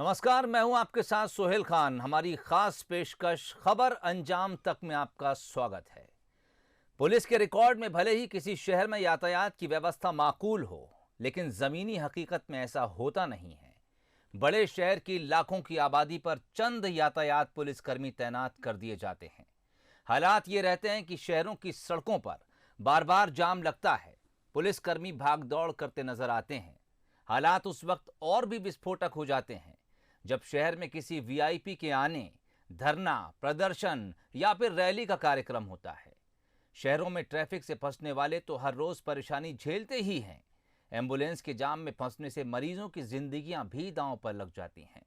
नमस्कार, मैं हूं आपके साथ सोहेल खान। हमारी खास पेशकश खबर अंजाम तक में आपका स्वागत है। पुलिस के रिकॉर्ड में भले ही किसी शहर में यातायात की व्यवस्था माकूल हो, लेकिन जमीनी हकीकत में ऐसा होता नहीं है। बड़े शहर की लाखों की आबादी पर चंद यातायात पुलिसकर्मी तैनात कर दिए जाते हैं। हालात ये रहते हैं कि शहरों की सड़कों पर बार बार जाम लगता है, पुलिसकर्मी भाग दौड़ करते नजर आते हैं। हालात उस वक्त और भी विस्फोटक हो जाते हैं जब शहर में किसी वीआईपी के आने, धरना, प्रदर्शन या फिर रैली का कार्यक्रम होता है। शहरों में ट्रैफिक से फंसने वाले तो हर रोज परेशानी झेलते ही हैं। एम्बुलेंस के जाम में फंसने से मरीजों की जिंदगियां भी दांव पर लग जाती हैं।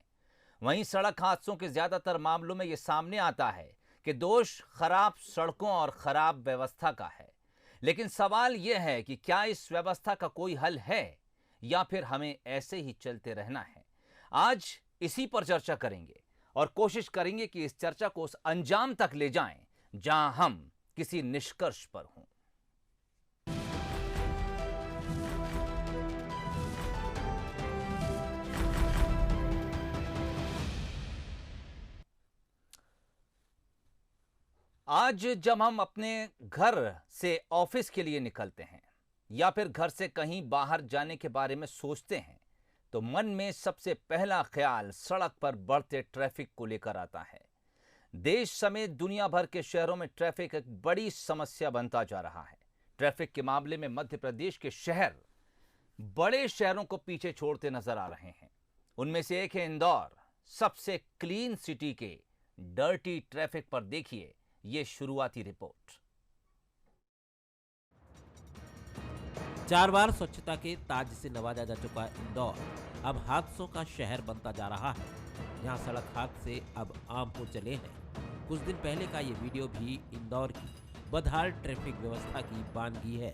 वहीं सड़क हादसों के ज्यादातर मामलों में यह सामने आता है कि दोष खराब सड़कों और खराब व्यवस्था का है। लेकिन सवाल यह है कि क्या इस व्यवस्था का कोई हल है या फिर हमें ऐसे ही चलते रहना है। आज इसी पर चर्चा करेंगे और कोशिश करेंगे कि इस चर्चा को उस अंजाम तक ले जाएं जहां हम किसी निष्कर्ष पर हों। आज जब हम अपने घर से ऑफिस के लिए निकलते हैं या फिर घर से कहीं बाहर जाने के बारे में सोचते हैं, तो मन में सबसे पहला ख्याल सड़क पर बढ़ते ट्रैफिक को लेकर आता है। देश समेत दुनिया भर के शहरों में ट्रैफिक एक बड़ी समस्या बनता जा रहा है। ट्रैफिक के मामले में मध्य प्रदेश के शहर बड़े शहरों को पीछे छोड़ते नजर आ रहे हैं। उनमें से एक है इंदौर। सबसे क्लीन सिटी के डर्टी ट्रैफिक पर देखिए ये शुरुआती रिपोर्ट। 4 बार स्वच्छता के ताज से नवाजा जा चुका इंदौर अब हादसों का शहर बनता जा रहा है। यहाँ सड़क हादसे अब आम हो चले हैं। कुछ दिन पहले का ये वीडियो भी इंदौर की बदहाल ट्रैफिक व्यवस्था की बानगी है,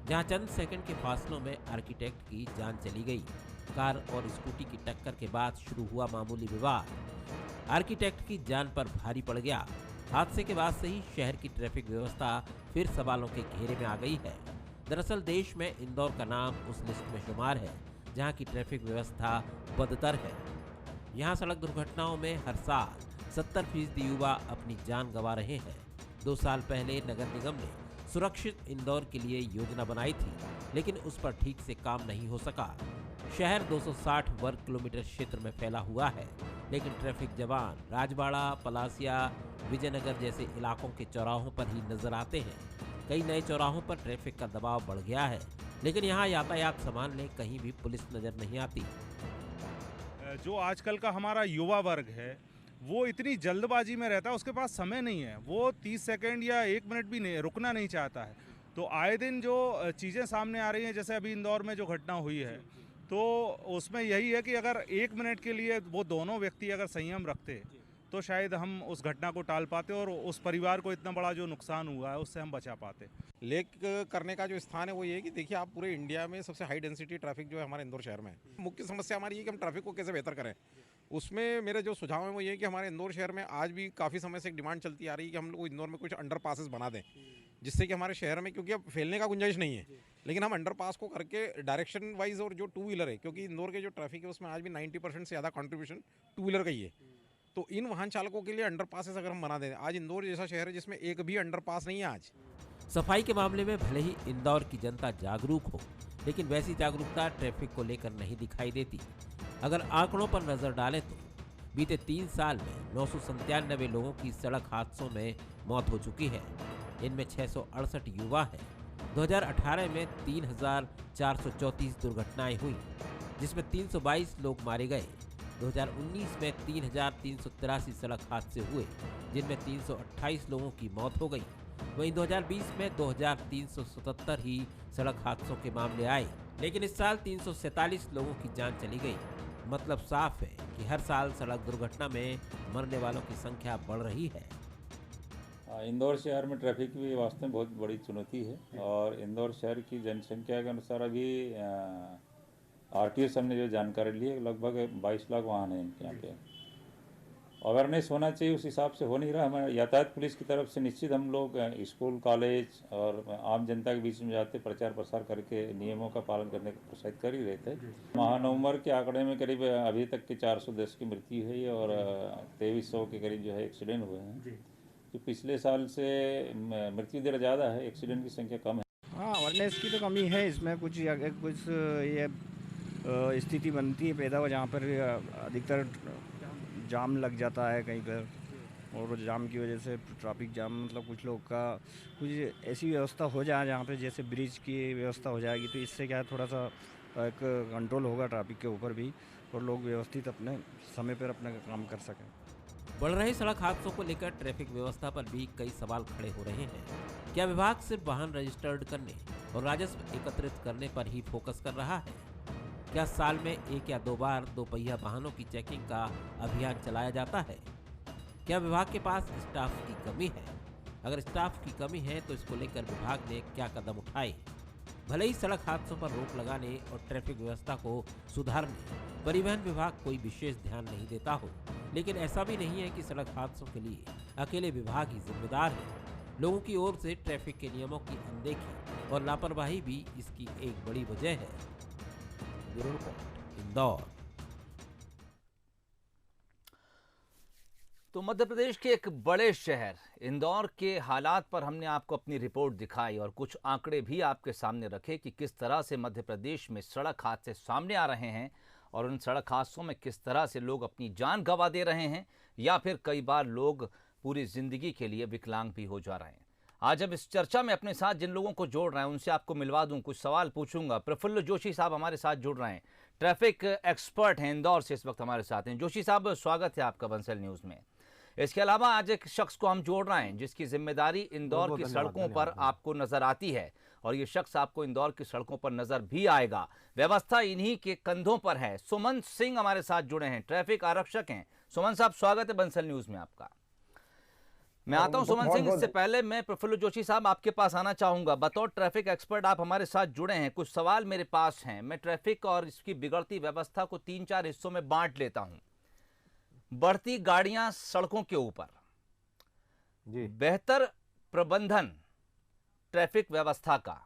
जहाँ चंद सेकंड के फासलों में आर्किटेक्ट की जान चली गई। कार और स्कूटी की टक्कर के बाद शुरू हुआ मामूली विवाद आर्किटेक्ट की जान पर भारी पड़ गया। हादसे के बाद से ही शहर की ट्रैफिक व्यवस्था फिर सवालों के घेरे में आ गई है। दरअसल देश में इंदौर का नाम उस लिस्ट में शुमार है जहां की ट्रैफिक व्यवस्था बदतर है। यहां सड़क दुर्घटनाओं में हर साल 70% युवा अपनी जान गंवा रहे हैं। 2 साल पहले नगर निगम ने सुरक्षित इंदौर के लिए योजना बनाई थी, लेकिन उस पर ठीक से काम नहीं हो सका। शहर 260 वर्ग किलोमीटर क्षेत्र में फैला हुआ है, लेकिन ट्रैफिक जवान राजबाड़ा, पलासिया, विजयनगर जैसे इलाकों के चौराहों पर ही नजर आते हैं। कई नए चौराहों पर ट्रैफिक का दबाव बढ़ गया है, लेकिन यहाँ यातायात संभालने कहीं भी पुलिस नजर नहीं आती। जो आजकल का हमारा युवा वर्ग है वो इतनी जल्दबाजी में रहता है, उसके पास समय नहीं है। वो 30 सेकंड या 1 मिनट भी नहीं रुकना नहीं चाहता है। तो आए दिन जो चीज़ें सामने आ रही हैं, जैसे अभी इंदौर में जो घटना हुई है, तो उसमें यही है कि अगर 1 मिनट के लिए वो दोनों व्यक्ति अगर संयम रखते तो शायद हम उस घटना को टाल पाते और उस परिवार को इतना बड़ा जो नुकसान हुआ है उससे हम बचा पाते। लेक करने का जो स्थान है वो ये है कि देखिए, आप पूरे इंडिया में सबसे हाई डेंसिटी ट्रैफिक जो है हमारे इंदौर शहर में है। मुख्य समस्या हमारी ये कि हम ट्रैफिक को कैसे बेहतर करें। उसमें मेरे जो सुझाव है वो ये है कि हमारे इंदौर शहर में आज भी काफ़ी समय से एक डिमांड चलती आ रही है कि हम लोग इंदौर में कुछ अंडर पासेस बना दें, जिससे कि हमारे शहर में, क्योंकि अब फैलने का गुंजाइश नहीं है, लेकिन हम अंडर पास को करके डायरेक्शन वाइज, और जो 2 व्हीलर है, क्योंकि इंदौर के जो ट्रैफिक है उसमें आज भी 90% से ज़्यादा कॉन्ट्रीब्यूशन 2 व्हीलर का ही है, तो इन वाहन चालकों के लिए अंडर पासेस अगर हम बना दें। आज इंदौर जैसा शहर है जिसमें एक भी अंडर पास नहीं है आज। सफाई के मामले में भले ही इंदौर की जनता जागरूक हो, लेकिन वैसी जागरूकता ट्रैफिक को लेकर नहीं दिखाई देती। अगर आंकड़ों पर नजर डालें तो बीते 3 साल में 997 लोगों की सड़क हादसों में मौत हो चुकी है। इनमें 668 युवा हैं। 2018 में 3434 दुर्घटनाएं हुई, जिसमें 322 लोग मारे गए। 2019 में 3383 सड़क हादसे हुए, जिनमें 328 लोगों की मौत हो गई। वहीं 2020 में 2377 ही सड़क हादसों के मामले आए, लेकिन इस साल 347 लोगों की जान चली गई। मतलब साफ है कि हर साल सड़क दुर्घटना में मरने वालों की संख्या बढ़ रही है। इंदौर शहर में ट्रैफिक भी वास्तव में बहुत बड़ी चुनौती है, और इंदौर शहर की जनसंख्या के अनुसार अभी आरटीओ ने जो जानकारी ली है, लगभग 22 लाख वाहन हैं इनके यहाँ पे। अवेयरनेस होना चाहिए, उस हिसाब से हो नहीं रहा। हमारे यातायात पुलिस की तरफ से निश्चित हम लोग स्कूल, कॉलेज और आम जनता के बीच में जाते प्रचार प्रसार करके नियमों का पालन करने को प्रोत्साहित कर ही रहे थे। महानवंबर के आंकड़े में करीब अभी तक के 410 की मृत्यु है और 2300 के करीब जो है एक्सीडेंट हुए हैं। तो पिछले साल से मृत्यु दर ज़्यादा है, एक्सीडेंट की संख्या कम है। हाँ, अवेयरनेस की तो कमी है इसमें। कुछ ये स्थिति बनती है पैदा हो जहाँ पर अधिकतर जाम लग जाता है कहीं पर, और जाम की वजह से ट्रैफिक जाम, मतलब कुछ लोग का कुछ ऐसी व्यवस्था हो जाए जहाँ पे जैसे ब्रिज की व्यवस्था हो जाएगी तो इससे क्या है, थोड़ा सा एक कंट्रोल होगा ट्रैफिक के ऊपर भी, और लोग व्यवस्थित अपने समय पर अपना काम कर सकें। बढ़ रहे सड़क हादसों को लेकर ट्रैफिक व्यवस्था पर भी कई सवाल खड़े हो रहे हैं। क्या विभाग सिर्फ वाहन रजिस्टर्ड करने और राजस्व एकत्रित करने पर ही फोकस कर रहा है? क्या साल में 1 या 2 बार दोपहिया वाहनों की चेकिंग का अभियान चलाया जाता है? क्या विभाग के पास स्टाफ की कमी है? अगर स्टाफ की कमी है तो इसको लेकर विभाग ने क्या कदम उठाए? भले ही सड़क हादसों पर रोक लगाने और ट्रैफिक व्यवस्था को सुधारने परिवहन विभाग कोई विशेष ध्यान नहीं देता हो, लेकिन ऐसा भी नहीं है कि सड़क हादसों के लिए अकेले विभाग ही जिम्मेदार है। लोगों की ओर से ट्रैफिक के नियमों की अनदेखी और लापरवाही भी इसकी एक बड़ी वजह है। Bureau report, Indore. तो मध्य प्रदेश के एक बड़े शहर इंदौर के हालात पर हमने आपको अपनी रिपोर्ट दिखाई और कुछ आंकड़े भी आपके सामने रखे कि किस तरह से मध्य प्रदेश में सड़क हादसे सामने आ रहे हैं और उन सड़क हादसों में किस तरह से लोग अपनी जान गंवा दे रहे हैं या फिर कई बार लोग पूरी जिंदगी के लिए विकलांग भी हो जा रहे हैं। आज अब इस चर्चा में अपने साथ जिन लोगों को जोड़ रहे हैं उनसे आपको मिलवा दूं, कुछ सवाल पूछूंगा। प्रफुल्ल जोशी साहब हमारे साथ जुड़ रहे हैं, ट्रैफिक एक्सपर्ट हैं, इंदौर से इस वक्त हमारे साथ हैं। जोशी साहब, स्वागत है आपका बंसल न्यूज़ में। इसके अलावा आज एक शख्स को हम जोड़ रहे हैं जिसकी जिम्मेदारी इंदौर की सड़कों पर आपको नजर आती है और ये शख्स आपको इंदौर की सड़कों पर नजर भी आएगा। व्यवस्था इन्हीं के कंधों पर है। सुमन सिंह हमारे साथ जुड़े हैं, ट्रैफिक आरक्षक हैं। सुमन साहब, स्वागत है बंसल न्यूज़ में आपका। मैं आता हूं सुमन सिंह, इससे पहले मैं प्रफुल्ल जोशी साहब आपके पास आना चाहूंगा। बतौर ट्रैफिक एक्सपर्ट आप हमारे साथ जुड़े हैं, कुछ सवाल मेरे पास हैं। मैं ट्रैफिक और इसकी बिगड़ती व्यवस्था को 3-4 हिस्सों में बांट लेता हूं। बढ़ती गाड़ियां सड़कों के ऊपर, बेहतर प्रबंधन ट्रैफिक व्यवस्था का,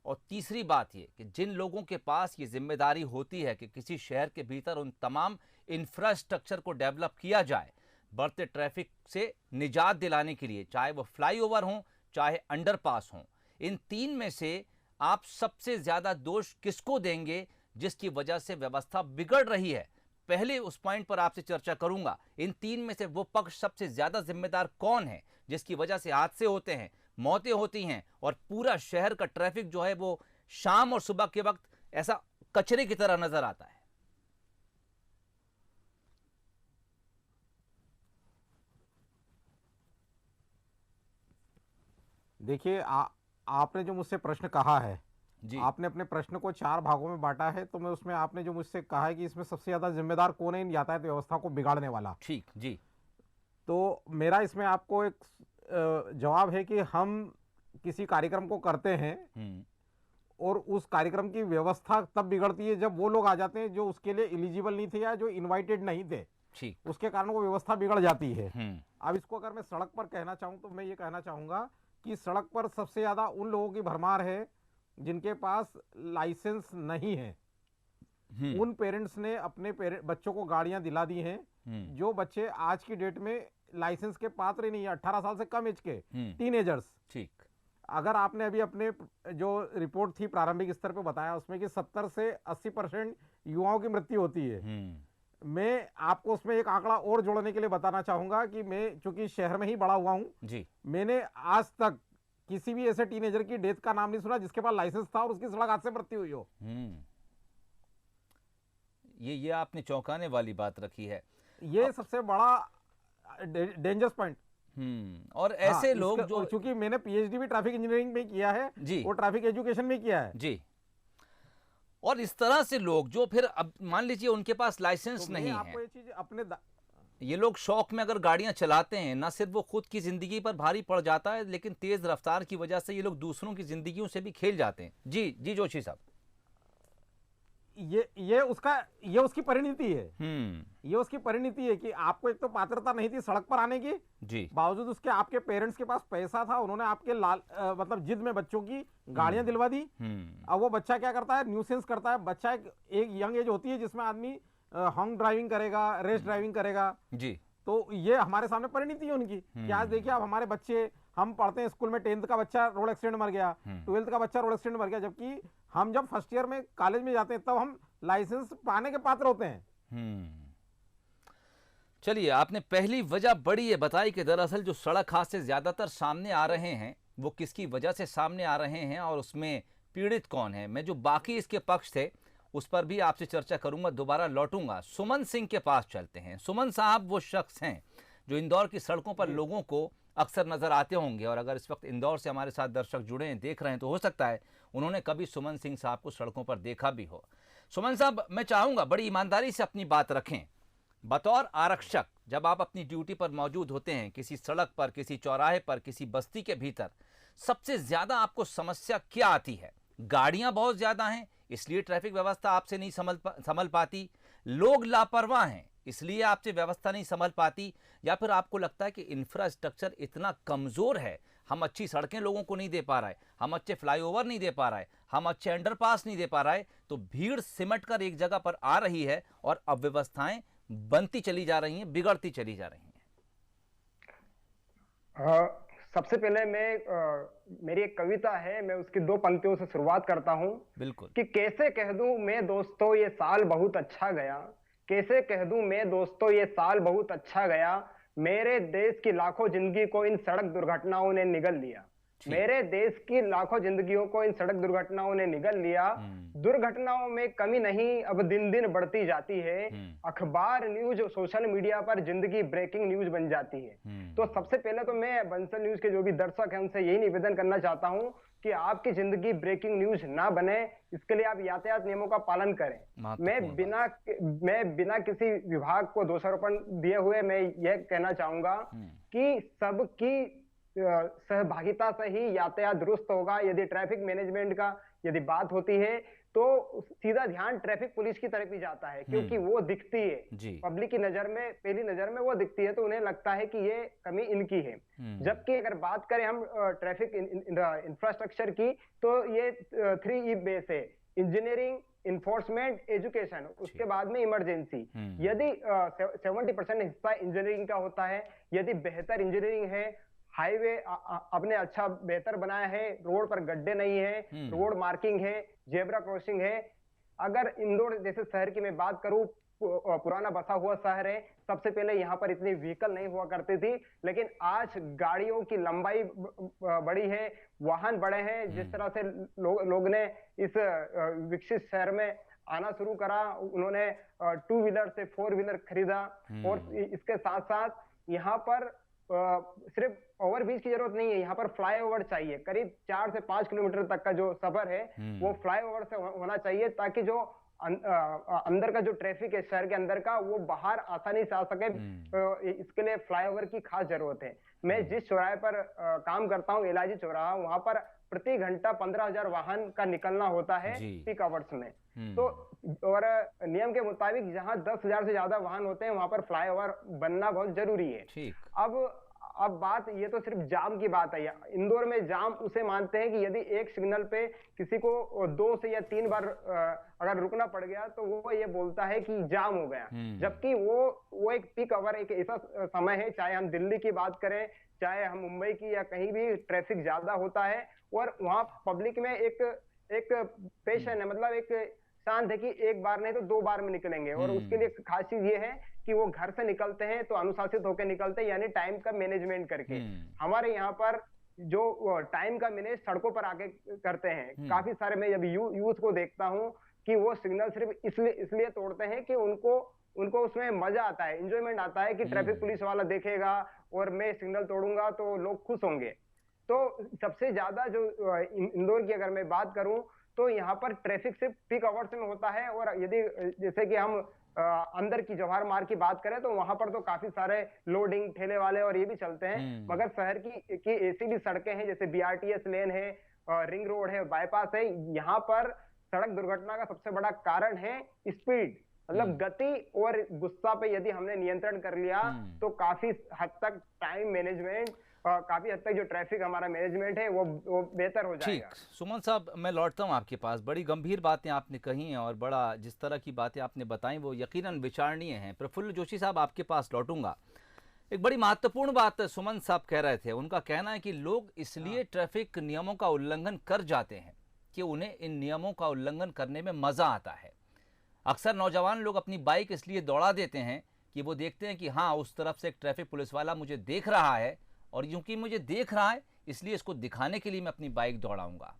और तीसरी बात ये कि जिन लोगों के पास ये जिम्मेदारी होती है कि किसी शहर के भीतर उन तमाम इंफ्रास्ट्रक्चर को डेवलप किया जाए बढ़ते ट्रैफिक से निजात दिलाने के लिए, चाहे वो फ्लाईओवर हों चाहे अंडरपास हों, इन तीन में से आप सबसे ज्यादा दोष किसको देंगे जिसकी वजह से व्यवस्था बिगड़ रही है? पहले उस पॉइंट पर आपसे चर्चा करूंगा। इन तीन में से वो पक्ष सबसे ज्यादा जिम्मेदार कौन है जिसकी वजह से हादसे होते हैं, मौतें होती हैं और पूरा शहर का ट्रैफिक जो है वो शाम और सुबह के वक्त ऐसा कचरे की तरह नजर आता है? देखिए, आपने जो मुझसे प्रश्न कहा है जी, आपने अपने प्रश्न को 4 भागों में बांटा है, तो मैं उसमें आपने जो मुझसे कहा है कि इसमें सबसे ज्यादा जिम्मेदार कौन है इन यातायात व्यवस्था को बिगाड़ने वाला, ठीक जी, तो मेरा इसमें आपको एक जवाब है कि हम किसी कार्यक्रम को करते हैं और उस कार्यक्रम की व्यवस्था तब बिगड़ती है जब वो लोग आ जाते हैं जो उसके लिए एलिजिबल नहीं थे या जो इनवाइटेड नहीं थे, ठीक, उसके कारण वो व्यवस्था बिगड़ जाती है। अब इसको अगर मैं सड़क पर कहना चाहूँ तो मैं ये कहना चाहूंगा कि सड़क पर सबसे ज्यादा उन लोगों की भरमार है जिनके पास लाइसेंस नहीं है। उन पेरेंट्स ने अपने बच्चों को गाड़ियां दिला दी हैं जो बच्चे आज की डेट में लाइसेंस के पात्र ही नहीं है, 18 साल से कम एज के टीनेजर्स। ठीक, अगर आपने अभी अपने जो रिपोर्ट थी प्रारंभिक स्तर पे बताया उसमें कि 70 से 80% युवाओं की मृत्यु होती है। मैं आपको उसमें एक आंकड़ा और जोड़ने के लिए बताना चाहूंगा कि मैं चूंकि शहर में ही बड़ा हुआ हूं जी, मैंने आज तक किसी भी ऐसे टीनेजर की डेथ का नाम नहीं सुना जिसके पास लाइसेंस था और उसकी सड़क हादसे से मृत्यु हुई हो। ये आपने चौंकाने वाली बात रखी है। ये सबसे बड़ा डेंजरस पॉइंट। और ऐसे लोग जो, चूंकि मैंने पीएचडी भी ट्रैफिक इंजीनियरिंग में किया है जी, और ट्रैफिक एजुकेशन में किया है जी, और इस तरह से लोग जो फिर अब मान लीजिए उनके पास लाइसेंस तो नहीं है, आपको ये चीज अपने ये लोग शौक में अगर गाड़ियां चलाते हैं, ना सिर्फ वो खुद की जिंदगी पर भारी पड़ जाता है लेकिन तेज रफ्तार की वजह से ये लोग दूसरों की जिंदगियों से भी खेल जाते हैं। जी जी जोशी साहब, ये उसकी परिणति है। ये उसकी परिणति है कि आपको एक तो पात्रता नहीं थी सड़क पर आने की जी, बावजूद उसके आपके पेरेंट्स के पास पैसा था, उन्होंने आपके मतलब जिद में बच्चों की गाड़ियां दिलवा दी। अब वो बच्चा क्या करता है, न्यूसेंस करता है। बच्चा एक यंग एज होती है जिसमें आदमी हॉन्ग ड्राइविंग करेगा, रेस ड्राइविंग करेगा जी। तो ये हमारे सामने परिणति है उनकी कि आज देखिए अब हमारे बच्चे, हम पढ़ते हैं स्कूल में, 10th का बच्चा रोड एक्सीडेंट मर गया, 12th का बच्चा रोड एक्सीडेंट मर गया, जबकि हम जब फर्स्ट ईयर में कॉलेज में जाते हैं तब हम लाइसेंस पाने के पात्र होते हैं। चलिए, आपने पहली वजह बड़ी ये बताई कि दरअसल जो सड़क हादसे ज्यादातर सामने आ रहे हैं वो किसकी वजह से सामने आ रहे हैं और उसमें पीड़ित कौन है। मैं जो बाकी इसके पक्ष थे उस पर भी आपसे चर्चा करूंगा, दोबारा लौटूंगा। सुमन सिंह के पास चलते हैं। सुमन साहब वो शख्स हैं जो इंदौर की सड़कों पर लोगों को अक्सर नजर आते होंगे, और अगर इस वक्त इंदौर से हमारे साथ दर्शक जुड़े हैं, देख रहे हैं, तो हो सकता है उन्होंने कभी सुमन सिंह साहब को सड़कों पर देखा भी हो। सुमन साहब, मैं चाहूंगा बड़ी ईमानदारी से अपनी बात रखें। बतौर आरक्षक जब आप अपनी ड्यूटी पर मौजूद होते हैं, किसी सड़क पर, किसी चौराहे पर, किसी बस्ती के भीतर, सबसे ज्यादा आपको समस्या क्या आती है? गाड़ियां बहुत ज्यादा हैं इसलिए ट्रैफिक व्यवस्था आपसे नहीं संभल पाती, लोग लापरवाह हैं इसलिए आपसे व्यवस्था नहीं संभल पाती, या फिर आपको लगता है कि इंफ्रास्ट्रक्चर इतना कमजोर है, हम अच्छी सड़कें लोगों को नहीं दे पा रहे, हम अच्छे फ्लाईओवर नहीं दे पा रहे, हम अच्छे अंडरपास नहीं दे पा रहे, तो भीड़ सिमट कर एक जगह पर आ रही है और अव्यवस्थाएं बनती चली जा रही हैं, बिगड़ती चली जा रही हैं। सबसे पहले मेरी एक कविता है, मैं उसकी 2 पंक्तियों से शुरुआत करता हूं। बिल्कुल। कि कैसे कह दूं मैं दोस्तों ये साल बहुत अच्छा गया, कैसे कह दूं मैं दोस्तों ये साल बहुत अच्छा गया, मेरे देश की लाखों जिंदगी को इन सड़क दुर्घटनाओं ने निगल लिया, मेरे देश की लाखों जिंदगियों को इन सड़क दुर्घटनाओं ने निगल लिया। दुर्घटनाओं में कमी नहीं अब दिन दिन बढ़ती जाती है, अखबार न्यूज सोशल मीडिया पर जिंदगी ब्रेकिंग न्यूज बन जाती है। तो सबसे पहले तो मैं बंसल न्यूज के जो भी दर्शक हैं उनसे यही निवेदन करना चाहता हूं कि आपकी जिंदगी ब्रेकिंग न्यूज ना बने, इसके लिए आप यातायात नियमों का पालन करें। मैं बिना किसी विभाग को दोषारोपण दिए हुए मैं यह कहना चाहूंगा कि सबकी सहभागिता से ही यातायात दुरुस्त होगा। यदि ट्रैफिक मैनेजमेंट का यदि बात होती है तो सीधा ध्यान ट्रैफिक पुलिस की तरफ ही जाता है, क्योंकि वो दिखती है पब्लिक की नजर में, पहली नजर में वो दिखती है, तो उन्हें लगता है कि ये कमी इनकी है। जबकि अगर बात करें हम ट्रैफिक इंफ्रास्ट्रक्चर की, तो ये 3E बेस है, इंजीनियरिंग, इन्फोर्समेंट, एजुकेशन, उसके बाद में इमरजेंसी। यदि 70% हिस्सा इंजीनियरिंग का होता है, यदि बेहतर इंजीनियरिंग है, हाईवे आपने अच्छा बेहतर बनाया है, रोड पर गड्ढे नहीं है, रोड मार्किंग है, जेब्रा क्रॉसिंग है। अगर इंदौर जैसे शहर की मैं बात करूं, पुराना बसा हुआ शहर है, सबसे पहले यहाँ पर इतनी व्हीकल नहीं हुआ करती थी, लेकिन आज गाड़ियों की लंबाई बड़ी है, वाहन बड़े हैं। जिस तरह से लोग ने इस विकसित शहर में आना शुरू करा, उन्होंने 2 व्हीलर से 4 व्हीलर खरीदा, और इसके साथ साथ यहाँ पर सिर्फ ओवरब्रिज की जरूरत नहीं है, यहाँ पर फ्लाईओवर चाहिए। करीब 4 से 5 किलोमीटर तक का जो सफर है वो फ्लाईओवर से होना चाहिए, ताकि जो अंदर का जो ट्रैफिक है शहर के अंदर का, वो बाहर आसानी से आ सके। इसके लिए फ्लाईओवर की खास जरूरत है। मैं जिस चौराहे पर काम करता हूँ, एलआईजी चौराहा, वहां पर प्रति घंटा 15,000 वाहन का निकलना होता है पीक आवर्स में। तो और नियम के मुताबिक जहां 10,000 से ज्यादा वाहन होते हैं वहां पर फ्लाईओवर बनना बहुत जरूरी है। अब बात, ये तो सिर्फ जाम की बात है। इंदौर में जाम उसे मानते हैं कि यदि एक सिग्नल पे किसी को 2 से या 3 बार अगर रुकना पड़ गया तो वो ये बोलता है कि जाम हो गया, जबकि वो एक पीक आवर, एक ऐसा समय है, चाहे हम दिल्ली की बात करें, चाहे हम मुंबई की, या कहीं भी ट्रैफिक ज्यादा होता है और वहां पब्लिक में एक पेशन है, मतलब एक शांत है कि एक बार नहीं तो 2 बार में निकलेंगे। और उसके लिए खास चीज ये है कि वो घर से निकलते हैं तो अनुशासित होकर निकलते हैं, यानी टाइम का मैनेजमेंट करके। हमारे यहाँ पर जो टाइम का मैनेज सड़कों पर आके करते हैं काफी सारे। मैं जब यूथ को देखता हूँ कि वो सिग्नल सिर्फ इसलिए तोड़ते हैं कि उनको उसमें मजा आता है, इंजॉयमेंट आता है कि ट्रैफिक पुलिस वाला देखेगा और मैं सिग्नल तोड़ूंगा तो लोग खुश होंगे। तो सबसे ज्यादा जो इंदौर की अगर मैं बात करूं तो यहाँ पर ट्रैफिक सिर्फ पीक आवर्स में होता है। और यदि जैसे कि हम अंदर की जवाहर मार्ग की बात करें तो वहां पर तो काफी सारे लोडिंग ठेले वाले और ये भी चलते हैं, मगर शहर की ऐसी भी सड़कें हैं जैसे BRTS लेन है, रिंग रोड है, बाईपास है, यहाँ पर सड़क दुर्घटना का सबसे बड़ा कारण है स्पीड, मतलब गति और गुस्सा पे यदि हमने नियंत्रण कर लिया तो काफी हद तक टाइम मैनेजमेंट, काफी हद तक जो ट्रैफिक हमारा मैनेजमेंट है वो बेहतर हो जाएगा। ठीक, सुमन साहब मैं लौटता हूँ आपके पास। बड़ी गंभीर बातें आपने कही हैं और बड़ा जिस तरह की बातें आपने बताई वो यकीनन विचारणीय हैं। प्रफुल्ल जोशी साहब आपके पास लौटूंगा। एक बड़ी महत्वपूर्ण बात सुमन साहब कह रहे थे, उनका कहना है कि लोग इसलिए ट्रैफिक नियमों का उल्लंघन कर जाते हैं कि उन्हें इन नियमों का उल्लंघन करने में मज़ा आता है। अक्सर नौजवान लोग अपनी बाइक इसलिए दौड़ा देते हैं कि वो देखते हैं कि हाँ उस तरफ से एक ट्रैफिक पुलिस वाला मुझे देख रहा है और क्योंकि मुझे देख रहा है इसलिए इसको दिखाने के लिए मैं अपनी बाइक दौड़ाऊंगा।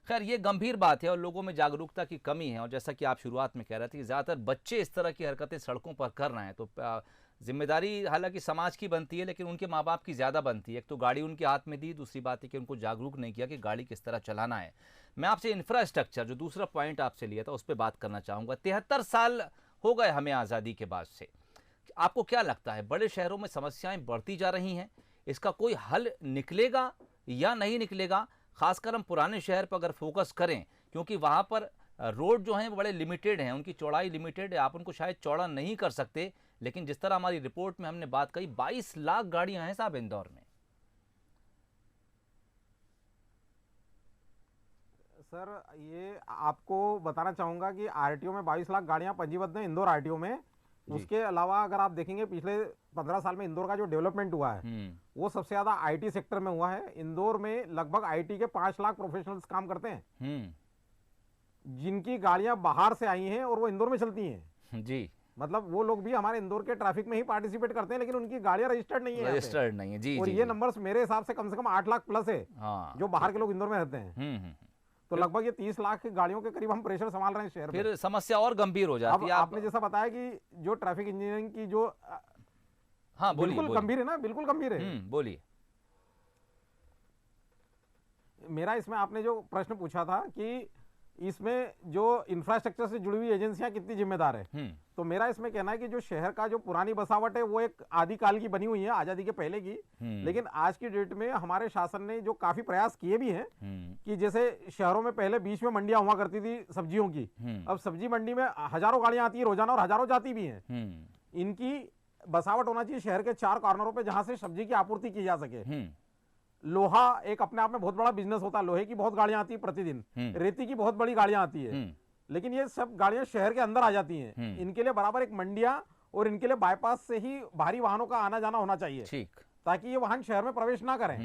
खैर ये गंभीर बात है और लोगों में जागरूकता की कमी है। और जैसा कि आप शुरुआत में कह रहे थे कि ज़्यादातर बच्चे इस तरह की हरकतें सड़कों पर कर रहे हैं, तो जिम्मेदारी हालांकि समाज की बनती है लेकिन उनके माँ बाप की ज़्यादा बनती है। एक तो गाड़ी उनके हाथ में दी, दूसरी बात है कि उनको जागरूक नहीं किया कि गाड़ी किस तरह चलाना है। मैं आपसे इंफ्रास्ट्रक्चर, जो दूसरा पॉइंट आपसे लिया था, उस पर बात करना चाहूँगा। 73 साल हो गए हमें आज़ादी के बाद से। आपको क्या लगता है बड़े शहरों में समस्याएं बढ़ती जा रही हैं, इसका कोई हल निकलेगा या नहीं निकलेगा? खासकर हम पुराने शहर पर अगर फोकस करें, क्योंकि वहाँ पर रोड जो हैं वो बड़े लिमिटेड हैं, उनकी चौड़ाई लिमिटेड है, आप उनको शायद चौड़ा नहीं कर सकते। लेकिन जिस तरह हमारी रिपोर्ट में हमने बात कही, 22 लाख गाड़ियां हैं साहब इंदौर में। सर ये आपको बताना चाहूँगा कि आरटीओ में 22 लाख गाड़ियाँ पंजीबद्ध हैं इंदौर आरटीओ में। उसके अलावा अगर आप देखेंगे पिछले 15 साल में इंदौर का जो डेवलपमेंट हुआ है वो सबसे ज़्यादा आईटी सेक्टर में हुआ है। इंदौर में लगभग आईटी के 5 लाख प्रोफेशनल्स काम करते हैं जिनकी गाड़ियाँ बाहर से आई हैं और वो इंदौर में चलती हैं जी। मतलब वो लोग भी हमारे इंदौर के ट्रैफिक में ही पार्टिसिपेट करते हैं लेकिन उनकी गाड़ियां रजिस्टर्ड नहीं है, रजिस्टर्ड नहीं है जी। और जी, ये नंबर्स मेरे हिसाब से कम 8 लाख प्लस है जो बाहर के लोग इंदौर में रहते हैं। तो लगभग ये 30 लाख की गाड़ियों के करीब हम प्रेशर संभाल रहे हैं शहर में। फिर समस्या और गंभीर हो जाती है। आपने जैसा बताया कि जो ट्रैफिक इंजीनियरिंग की जो हाँ बिल्कुल गंभीर है ना, बिल्कुल गंभीर है। बोलिए। मेरा इसमें आपने जो प्रश्न पूछा था कि इसमें जो इंफ्रास्ट्रक्चर से जुड़ी हुई एजेंसियां कितनी जिम्मेदार है, तो मेरा इसमें कहना है कि जो शहर का जो पुरानी बसावट है वो एक आदिकाल की बनी हुई है, आजादी के पहले की। लेकिन आज की डेट में हमारे शासन ने जो काफी प्रयास किए भी हैं कि जैसे शहरों में पहले बीच में मंडियां हुआ करती थी सब्जियों की, अब सब्जी मंडी में हजारों गाड़ियां आती है रोजाना और हजारों जाती भी हैं। इनकी बसावट होना चाहिए शहर के 4 कॉर्नरों पे जहां से सब्जी की आपूर्ति की जा सके। लोहा एक अपने आप में बहुत बड़ा बिजनेस होता है, लोहे की बहुत गाड़ियां आती है प्रतिदिन, रेती की बहुत बड़ी गाड़ियां आती है, लेकिन ये सब गाड़ियां शहर के अंदर आ जाती हैं। इनके लिए बराबर एक मंडियां और इनके लिए बाईपास से ही भारी वाहनों का आना जाना होना चाहिए, ठीक, ताकि ये वाहन शहर में प्रवेश ना करें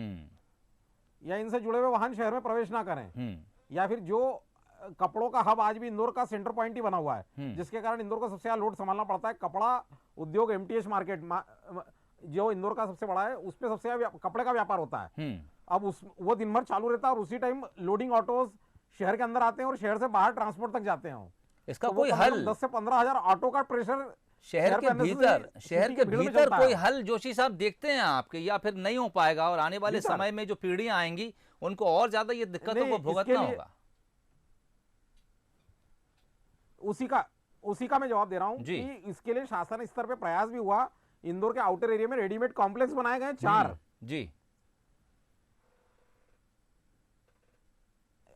या इनसे जुड़े हुए वाहन शहर में प्रवेश ना करें। या फिर जो कपड़ों का हब आज भी इंदौर का सेंटर पॉइंट ही बना हुआ है, जिसके कारण इंदौर को सबसे ज्यादा लोड संभालना पड़ता है। कपड़ा उद्योग एमटीएच मार्केट जो इंदौर का सबसे बड़ा है, उस पे सबसे ज्यादा कपड़े का व्यापार होता है। अब वो दिन भर चालू रहता है और उसी टाइम लोडिंग ऑटोज शहर के अंदर आते हैं और शहर से बाहर ट्रांसपोर्ट तक जाते हैं। इसका कोई हल 10 से 15 हजार ऑटो का प्रेशर शहर के भीतर कोई हल जोशी साहब देखते हैं आपके, या फिर नहीं हो पाएगा और आने वाले समय में जो पीढ़ियां आएंगी उनको और ज्यादा ये दिक्कतों को भुगतना होगा? उसी का मैं जवाब दे रहा हूं कि इसके लिए शासन स्तर पे प्रयास भी हुआ। इंदौर के आउटर एरिया में रेडीमेड कॉम्प्लेक्स बनाए गए 4 जी।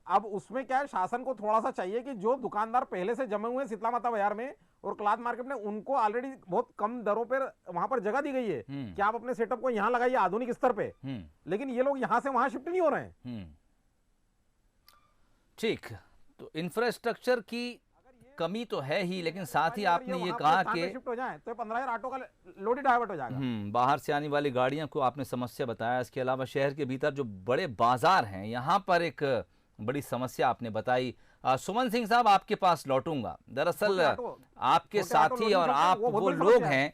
अब उसमें क्या है, शासन को थोड़ा सा चाहिए कि जो दुकानदार पहले से जमे हुए शीतला माता बाजार में और क्लाथ मार्केट में, उनको ऑलरेडी बहुत कम दरों पर वहां पर जगह दी गई है कि आप अपने सेटअप को यहां लगाइए आधुनिक स्तर पे, लेकिन ये लोग यहां से वहां शिफ्ट नहीं हो रहे हैं। ठीक, तो इंफ्रास्ट्रक्चर की कमी तो है ही, लेकिन साथ ही आपने ये कहा कि शिफ्ट हो जाए तो 15,000 ऑटो का लोड ही डाइवर्ट हो जाएगा। बाहर से आने वाली गाड़ियों को आपने समस्या बताया। इसके अलावा शहर के भीतर जो बड़े बाजार हैं यहाँ पर एक बड़ी समस्या आपने बताई। सुमन सिंह साहब आपके पास लौटूंगा। दरअसल आपके साथी और आप वो लोग हैं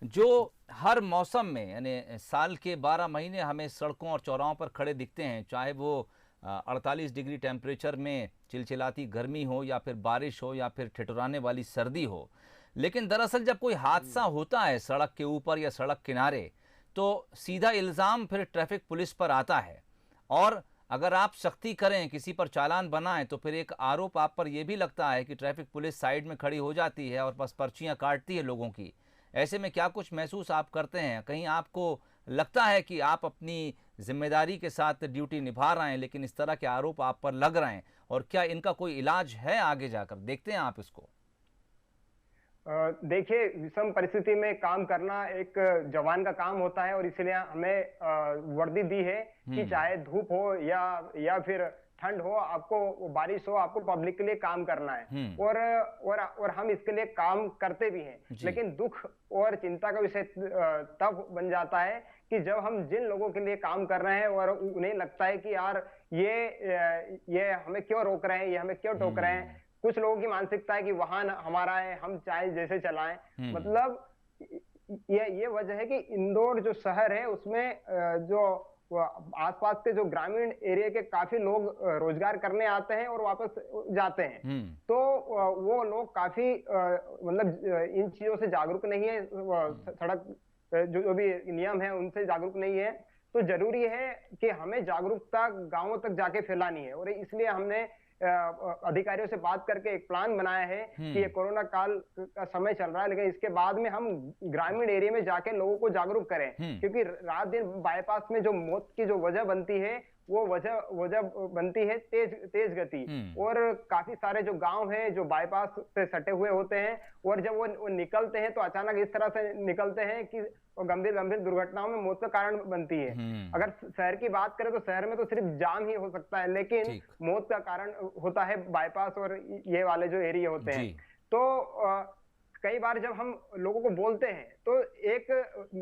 जो हर मौसम में, यानी साल के 12 महीने हमें सड़कों और चौराहों पर खड़े दिखते हैं, चाहे वो 48 डिग्री टेम्परेचर में चिलचिलाती गर्मी हो या फिर बारिश हो या फिर ठिठुराने वाली सर्दी हो। लेकिन दरअसल जब कोई हादसा होता है सड़क के ऊपर या सड़क किनारे, तो सीधा इल्ज़ाम फिर ट्रैफिक पुलिस पर आता है, और अगर आप सख्ती करें, किसी पर चालान बनाएं, तो फिर एक आरोप आप पर यह भी लगता है कि ट्रैफिक पुलिस साइड में खड़ी हो जाती है और बस पर्चियां काटती है लोगों की। ऐसे में क्या कुछ महसूस आप करते हैं? कहीं आपको लगता है कि आप अपनी जिम्मेदारी के साथ ड्यूटी निभा रहे हैं, लेकिन इस तरह के आरोप आप पर लग रहे हैं, और क्या इनका कोई इलाज है आगे जाकर? देखते हैं आप इसको। देखिए, विषम परिस्थिति में काम करना एक जवान का काम होता है, और इसलिए हमें वर्दी दी है कि चाहे धूप हो या फिर ठंड हो, आपको बारिश हो, आपको पब्लिक के लिए काम करना है, और हम इसके लिए काम करते भी हैं। लेकिन दुख और चिंता का विषय तब बन जाता है कि जब हम जिन लोगों के लिए काम कर रहे हैं और उन्हें लगता है कि यार ये हमें क्यों रोक रहे हैं, ये हमें क्यों टोक रहे हैं। कुछ लोगों की मानसिकता है कि वाहन हमारा है, हम चाहे जैसे चलाएं। मतलब ये वजह है कि इंदौर जो शहर है उसमें जो आसपास के जो ग्रामीण एरिया के काफी लोग रोजगार करने आते हैं और वापस जाते हैं। तो वो लोग काफी मतलब इन चीजों से जागरूक नहीं है, सड़क जो भी नियम है उनसे जागरूक नहीं है। तो जरूरी है कि हमें जागरूकता गांवों तक जाके फैलानी है, और इसलिए हमने अधिकारियों से बात करके एक प्लान बनाया है कि ये कोरोना काल का समय चल रहा है, लेकिन इसके बाद में हम ग्रामीण एरिया में जाके लोगों को जागरूक करें, क्योंकि रात दिन बाईपास में जो मौत की जो वजह बनती है वो वजह बनती है तेज गति। और काफी सारे जो गांव हैं जो बाईपास से सटे हुए होते हैं, और जब वो निकलते हैं तो अचानक इस तरह से निकलते हैं कि गंभीर दुर्घटनाओं में मौत का कारण बनती है। अगर शहर की बात करें तो शहर में तो सिर्फ जाम ही हो सकता है, लेकिन मौत का कारण होता है बाईपास और ये वाले जो एरिया होते हैं। तो कई बार जब हम लोगों को बोलते हैं तो एक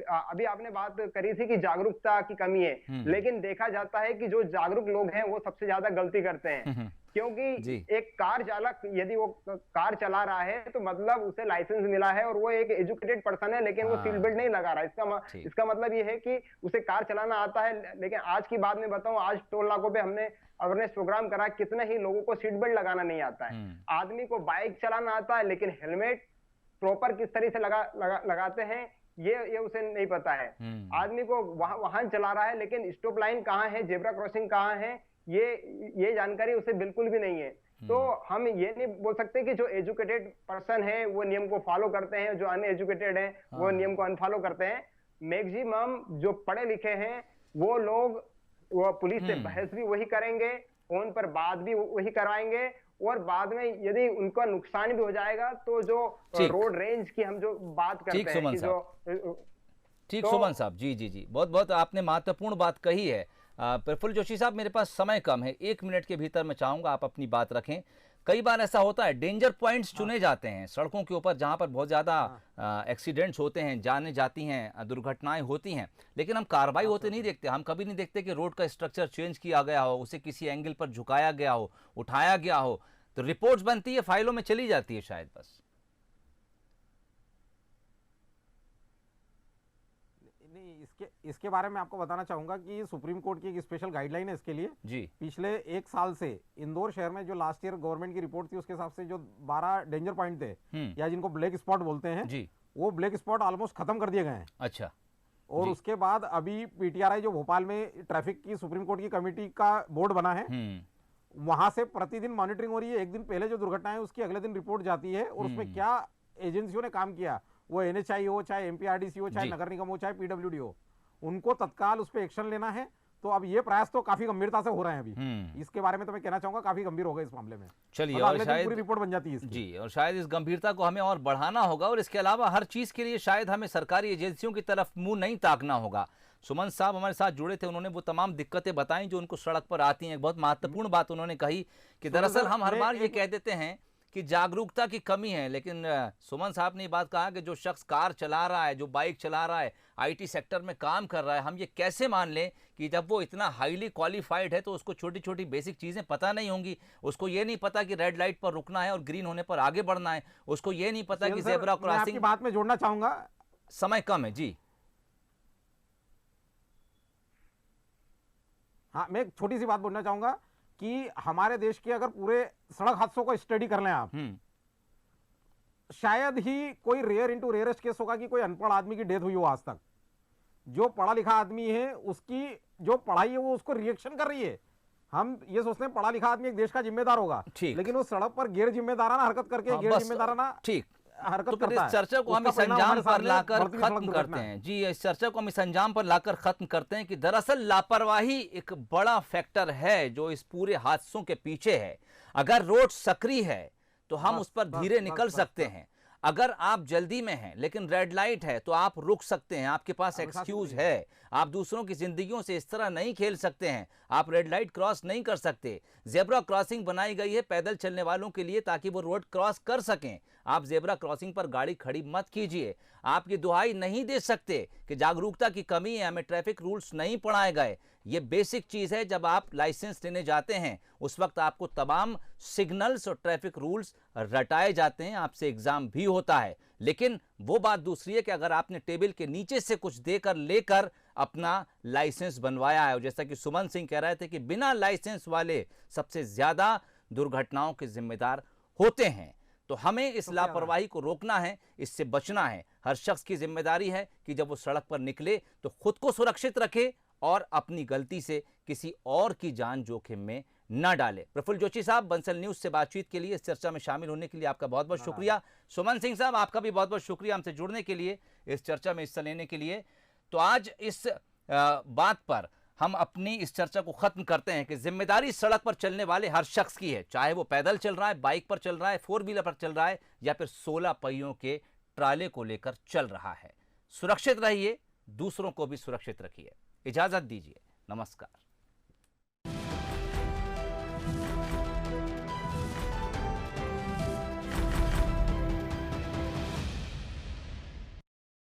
अभी आपने बात करी थी कि जागरूकता की कमी है, लेकिन देखा जाता है कि जो जागरूक लोग हैं वो सबसे ज्यादा गलती करते हैं। क्योंकि एक कार चालक यदि वो कार चला रहा है तो मतलब उसे लाइसेंस मिला है और वो एक एजुकेटेड पर्सन है, लेकिन वो सीट बेल्ट नहीं लगा रहा है। इसका मतलब ये है कि उसे कार चलाना आता है। लेकिन आज की बात में बताऊं, आज टोल नाकों पे हमने अवेयरनेस प्रोग्राम करा, कितने ही लोगों को सीट बेल्ट लगाना नहीं आता है। आदमी को बाइक चलाना आता है, लेकिन हेलमेट प्रॉपर किस तरह से लगाते हैं ये उसे नहीं पता है। आदमी को वाहन चला रहा है, लेकिन स्टॉप लाइन कहाँ है, जेब्रा क्रॉसिंग कहाँ है, ये जानकारी उसे बिल्कुल भी नहीं है। तो हम ये नहीं बोल सकते कि जो एजुकेटेड पर्सन है वो नियम को फॉलो करते हैं, जो अनएजुकेटेड है वो नियम को अनफॉलो करते हैं। मैक्सिमम जो पढ़े लिखे हैं वो लोग पुलिस से बहस भी वही करेंगे, फोन पर बात भी वही कराएंगे, और बाद में यदि उनका नुकसान भी हो जाएगा तो जो रोड रेंज की हम जो बात करते हैं कि जो ठीक सुमन साहब, जी बहुत बहुत आपने महत्वपूर्ण बात कही है। प्रफुल्ल जोशी साहब, मेरे पास समय कम है, 1 मिनट के भीतर मैं चाहूंगा आप अपनी बात रखें। कई बार ऐसा होता है डेंजर पॉइंट्स चुने जाते हैं सड़कों के ऊपर, जहां पर बहुत ज्यादा एक्सीडेंट्स होते हैं, जाने जाती हैं, दुर्घटनाएं होती हैं, लेकिन हम कार्रवाई होते नहीं देखते। हम कभी नहीं देखते कि रोड का स्ट्रक्चर चेंज किया गया हो, उसे किसी एंगल पर झुकाया गया हो, उठाया गया हो। तो रिपोर्ट्स बनती है, फाइलों में चली जाती है शायद बस। नहीं, इसके बारे में आपको बताना चाहूंगा कि सुप्रीम कोर्ट की एक स्पेशल गाइडलाइन है इसके लिए। जी। पिछले 1 साल से इंदौर शहर में जो लास्ट ईयर गवर्नमेंट की रिपोर्ट थी उसके हिसाब से जो 12 डेंजर पॉइंट थे या जिनको ब्लैक स्पॉट बोलते हैं जी, वो ब्लैक स्पॉट ऑलमोस्ट खत्म कर दिए गए हैं। अच्छा। और उसके बाद अभी पीटीआरआई जो भोपाल में ट्रैफिक की सुप्रीम कोर्ट की कमेटी का बोर्ड बना है, वहां से प्रतिदिन मॉनिटरिंग हो रही है। एक दिन पहले जो दुर्घटना है उसकी अगले दिन रिपोर्ट जाती है, और उसमें क्या एजेंसियों ने काम किया, वो एनएचआई हो, चाहे एमपीआरडीसी हो, चाहे नगर निगम हो, चाहे पीडब्ल्यूडी हो, उनको तत्काल उस पर एक्शन लेना है। तो अब ये प्रयास तो काफी गंभीरता से हो रहे हैं अभी। इसके बारे में तो मैं कहना चाहूंगा काफी गंभीर हो गए इस मामले में। चलिए, और शायद पूरी रिपोर्ट बन जाती है इसकी। जी, और शायद इस गंभीरता को हमें और बढ़ाना होगा, और इसके अलावा हर चीज के लिए शायद हमें सरकारी एजेंसियों की तरफ मुंह नहीं ताकना होगा। सुमन साहब हमारे साथ जुड़े थे, उन्होंने वो तमाम दिक्कतें बताई जो उनको सड़क पर आती हैं। बहुत महत्वपूर्ण बात उन्होंने कही कि दरअसल हम हर बार ये कह देते हैं कि जागरूकता की कमी है, लेकिन सुमन साहब ने ये बात कहा कि जो शख्स कार चला रहा है, जो बाइक चला रहा है, आईटी सेक्टर में काम कर रहा है, हम ये कैसे मान लें कि जब वो इतना हाईली क्वालिफाइड है तो उसको छोटी छोटी बेसिक चीज़ें पता नहीं होंगी। उसको ये नहीं पता कि रेड लाइट पर रुकना है और ग्रीन होने पर आगे बढ़ना है। उसको ये नहीं पता कि ज़ेब्रा क्रॉसिंग। बात में जोड़ना चाहूंगा, समय कम है जी। हाँ, मैं एक छोटी सी बात बोलना चाहूंगा कि हमारे देश के अगर पूरे सड़क हादसों को स्टडी कर लें आप, शायद ही कोई रेयर इंटू रेयरेस्ट केस होगा कि कोई अनपढ़ आदमी की डेथ हुई हो आज तक। जो पढ़ा लिखा आदमी है उसकी जो पढ़ाई है वो उसको रिएक्शन कर रही है। हम ये सोचते हैं पढ़ा लिखा आदमी एक देश का जिम्मेदार होगा, लेकिन वो सड़क पर गैर जिम्मेदाराना हरकत करके गैर जिम्मेदाराना ठीक हरकत तो फिर करता इस है, चर्चा को हम उसका इस परिणाम अंजाम हमारे पर सामने लाकर बढ़ती हुई सड़क खत्म दुर्घटना करते है। हैं जी, इस चर्चा को हम इस अंजाम पर लाकर खत्म करते हैं कि दरअसल लापरवाही एक बड़ा फैक्टर है जो इस पूरे हादसों के पीछे है। अगर रोड सक्रिय है तो हम बस, उस पर बस, धीरे बस, निकल बस, सकते बस। हैं। अगर आप जल्दी में हैं लेकिन रेड लाइट है तो आप रुक सकते हैं, आपके पास अनुशासित एक्सक्यूज रहिए। है। आप दूसरों की जिंदगियों से इस तरह नहीं खेल सकते हैं। आप रेड लाइट क्रॉस नहीं कर सकते। जेब्रा क्रॉसिंग बनाई गई है पैदल चलने वालों के लिए ताकि वो रोड क्रॉस कर सकें। आप जेब्रा क्रॉसिंग पर गाड़ी खड़ी मत कीजिए। आपकी दुहाई नहीं दे सकते कि जागरूकता की कमी है, हमें ट्रैफिक रूल्स नहीं पढ़ाए गए। ये बेसिक चीज है। जब आप लाइसेंस लेने जाते हैं उस वक्त आपको तमाम सिग्नल्स और ट्रैफिक रूल्स रटाए जाते हैं, आपसे एग्जाम भी होता है। लेकिन वो बात दूसरी है कि अगर आपने टेबल के नीचे से कुछ देकर लेकर अपना लाइसेंस बनवाया है, और जैसा कि सुमन सिंह कह रहे थे कि बिना लाइसेंस वाले सबसे ज्यादा दुर्घटनाओं के जिम्मेदार होते हैं। तो हमें इस लापरवाही को रोकना है, इससे बचना है। हर शख्स की जिम्मेदारी है कि जब वो सड़क पर निकले तो खुद को सुरक्षित रखे और अपनी गलती से किसी और की जान जोखिम में न डाले। प्रफुल्ल जोशी साहब, बंसल न्यूज से बातचीत के लिए, इस चर्चा में शामिल होने के लिए आपका बहुत बहुत शुक्रिया। सुमन सिंह साहब, आपका भी बहुत बहुत शुक्रिया हमसे जुड़ने के लिए, इस चर्चा में हिस्सा लेने के लिए। तो आज इस बात पर हम अपनी इस चर्चा को खत्म करते हैं कि जिम्मेदारी सड़क पर चलने वाले हर शख्स की है, चाहे वो पैदल चल रहा है, बाइक पर चल रहा है, 4 व्हीलर पर चल रहा है या फिर 16 पहियों के ट्राले को लेकर चल रहा है। सुरक्षित रहिए, दूसरों को भी सुरक्षित रखिए। इजाजत दीजिए, नमस्कार।